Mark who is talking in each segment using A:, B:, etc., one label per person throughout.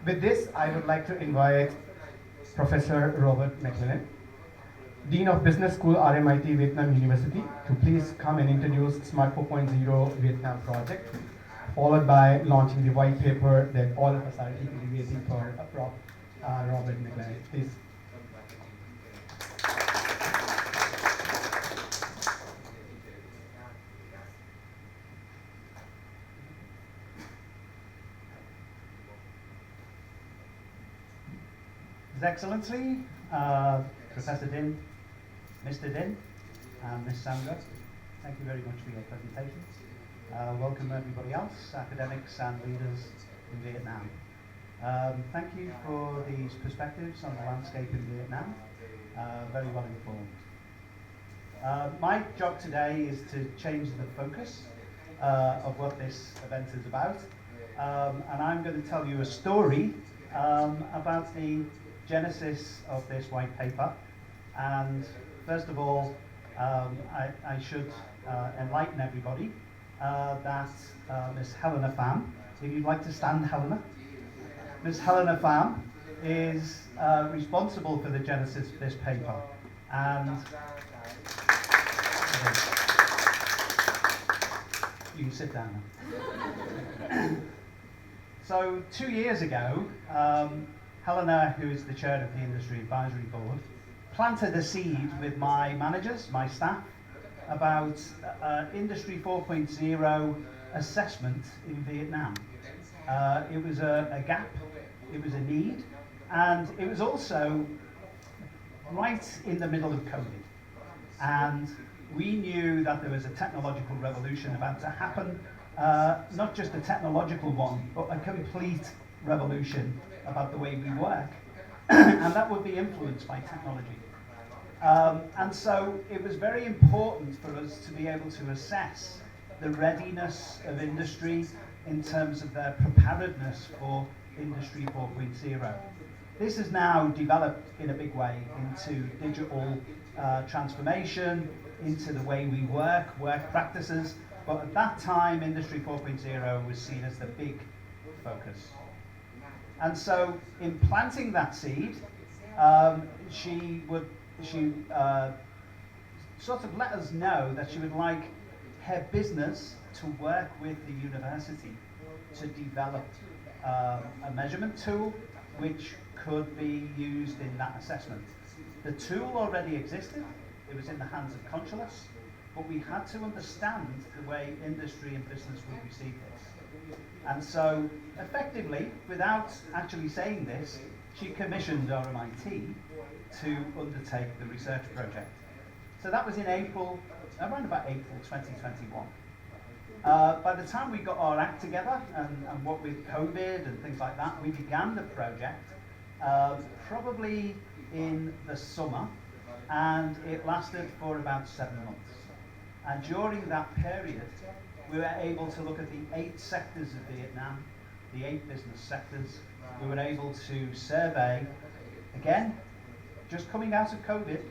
A: With this, I would like to invite Professor Robert McClelland, Dean of Business School, RMIT Vietnam University, to please come and introduce Smart 4.0 Vietnam project, followed by launching the white paper that all of us are eagerly waiting for, Robert McClelland. Please.
B: His Excellency, Professor Din, Mr. Din, and Ms. Sandra, thank you very much for your presentations. Welcome everybody else, academics and leaders in Vietnam. Thank you for these perspectives on the landscape in Vietnam, very well informed. My job today is to change the focus of what this event is about, and I'm going to tell you a story about the genesis of this white paper. And first of all, I should enlighten everybody that Ms. Helena Pham, if you'd like to stand, Helena. Ms. Helena Pham is responsible for the genesis of this paper. And you can sit down now. So 2 years ago, Helena, who is the chair of the Industry Advisory Board, planted a seed with my managers, my staff, about Industry 4.0 assessment in Vietnam. It was a gap, it was a need, and it was also right in the middle of COVID. And we knew that there was a technological revolution about to happen, not just a technological one, but a complete revolution about the way we work, and that would be influenced by technology. And so it was very important for us to be able to assess the readiness of industry in terms of their preparedness for Industry 4.0. This has now developed in a big way into digital transformation, into the way we work practices, but at that time Industry 4.0 was seen as the big focus. And so, in planting that seed, she sort of let us know that she would like her business to work with the university to develop a measurement tool which could be used in that assessment. The tool already existed, it was in the hands of Consulus, but we had to understand the way industry and business would receive this. And so, effectively, without actually saying this, she commissioned RMIT to undertake the research project. So that was in around about April 2021. By the time we got our act together, and what with COVID and things like that, we began the project probably in the summer, and it lasted for about 7 months. And during that period, we were able to look at the 8 sectors of Vietnam, the 8 business sectors. We were able to survey, again, just coming out of COVID,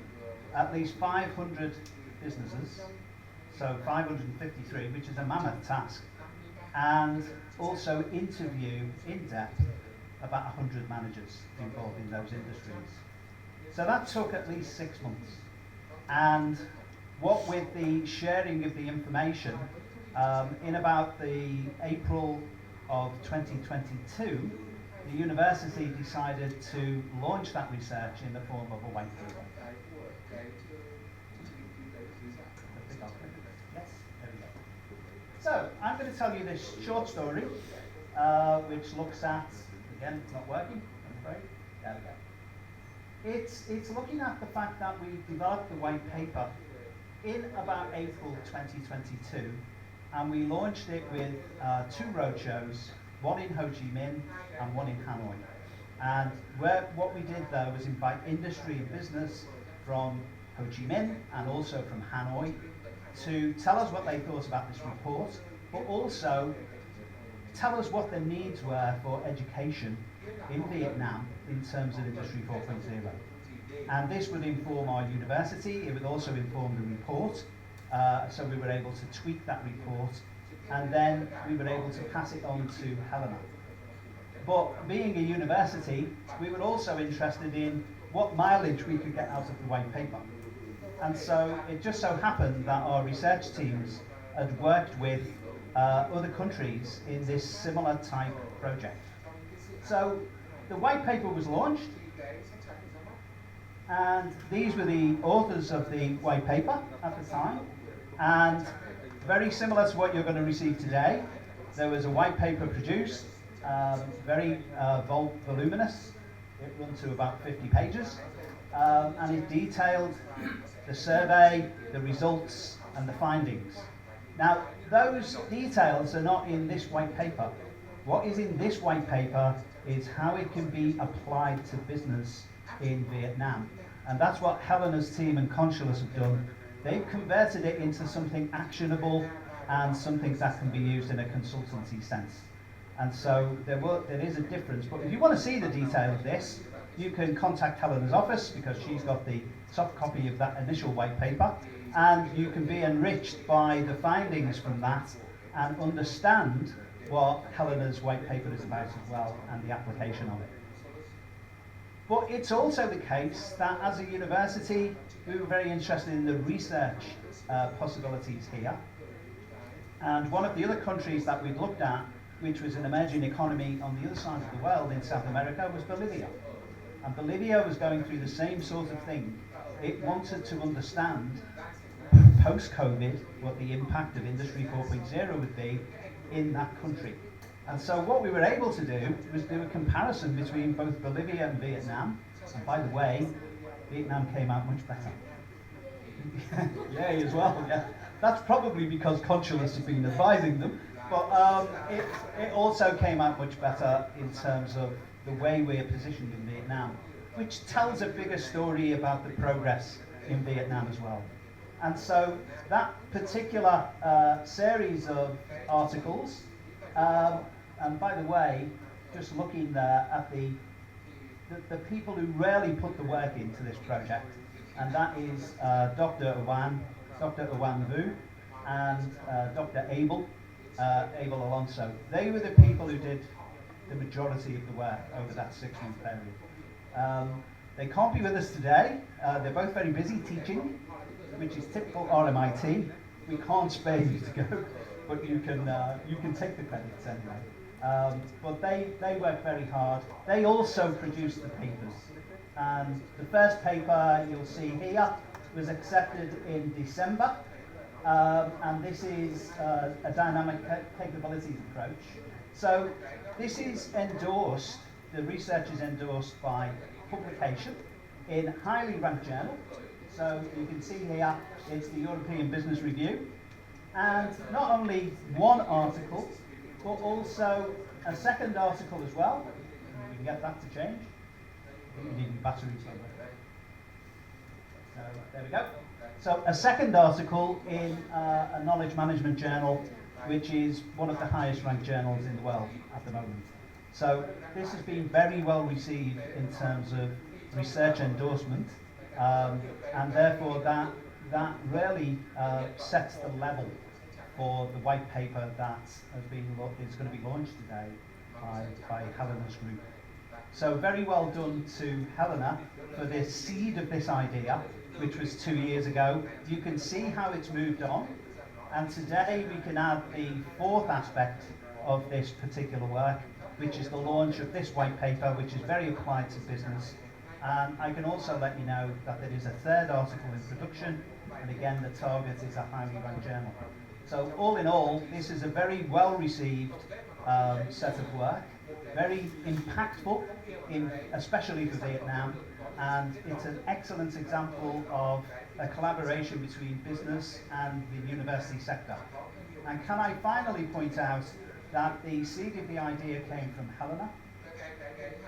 B: at least 500 businesses, so 553, which is a mammoth task, and also interview in depth about 100 managers involved in those industries. So that took at least 6 months. And what with the sharing of the information, in about the April of 2022, the university decided to launch that research in the form of a white paper. Yes, there we go. So, I'm going to tell you this short story, which looks at, again, it's not working, I'm afraid. There we go. It's looking at the fact that we developed the white paper in about April 2022, and we launched it with 2 roadshows, one in Ho Chi Minh and one in Hanoi. And what we did there was invite industry and business from Ho Chi Minh and also from Hanoi to tell us what they thought about this report, but also tell us what their needs were for education in Vietnam in terms of Industry 4.0. And this would inform our university, it would also inform the report, so we were able to tweak that report, and then we were able to pass it on to Helena. But being a university, we were also interested in what mileage we could get out of the white paper. And so it just so happened that our research teams had worked with other countries in this similar type project. So the white paper was launched, and these were the authors of the white paper at the time, and very similar to what you're going to receive today, there was a white paper produced, very voluminous. It runs to about 50 pages, and it detailed the survey, the results, and the findings. Now, those details are not in this white paper. What is in this white paper is how it can be applied to business in Vietnam. And that's what Helena's team and Consulus have done. They've converted it into something actionable and something that can be used in a consultancy sense. And so there is a difference. But if you want to see the detail of this, you can contact Helena's office, because she's got the soft copy of that initial white paper, and you can be enriched by the findings from that and understand what Helena's white paper is about as well, and the application of it. But it's also the case that as a university, we were very interested in the research possibilities here. And one of the other countries that we'd looked at, which was an emerging economy on the other side of the world in South America, was Bolivia. And Bolivia was going through the same sort of thing. It wanted to understand, post-COVID, what the impact of Industry 4.0 would be in that country. And so what we were able to do was do a comparison between both Bolivia and Vietnam. And by the way, Vietnam came out much better. Yay as well, yeah. That's probably because Consulus has been advising them, but it also came out much better in terms of the way we're positioned in Vietnam, which tells a bigger story about the progress in Vietnam as well. And so that particular series of articles, and by the way, just looking there at the people who really put the work into this project, and that is Dr. Owan Vu and Dr. Abel Alonso. They were the people who did the majority of the work over that 6-month period. They can't be with us today. They're both very busy teaching, which is typical RMIT. We can't spare you to go, but you can take the credits anyway. But they work very hard. They also produce the papers. And the first paper you'll see here was accepted in December. And this is a dynamic capabilities approach. So this is endorsed, the research is endorsed by publication in a highly ranked journal. So you can see here, it's the European Business Review. And not only one article, but also a second article as well. We can get that to change. You need battery somewhere. So there we go. So a second article in a knowledge management journal, which is one of the highest ranked journals in the world at the moment. So this has been very well received in terms of research endorsement, and therefore that really sets the level for the white paper that is going to be launched today by Helena's group. So very well done to Helena for the seed of this idea, which was 2 years ago. You can see how it's moved on, and today we can add the fourth aspect of this particular work, which is the launch of this white paper, which is very applied to business. And I can also let you know that there is a third article in production, and again the target is a highly ranked journal. So all in all, this is a very well received set of work, very impactful, especially for Vietnam, and it's an excellent example of a collaboration between business and the university sector. And can I finally point out that the seed of the idea came from Helena.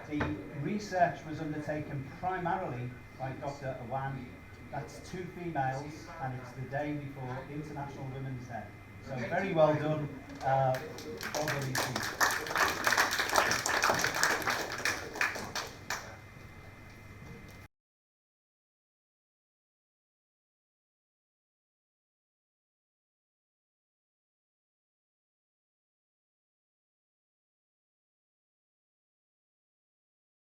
B: The research was undertaken primarily by Dr. Owan. That's 2 females, and it's the day before International Women's Day. So very well done, all the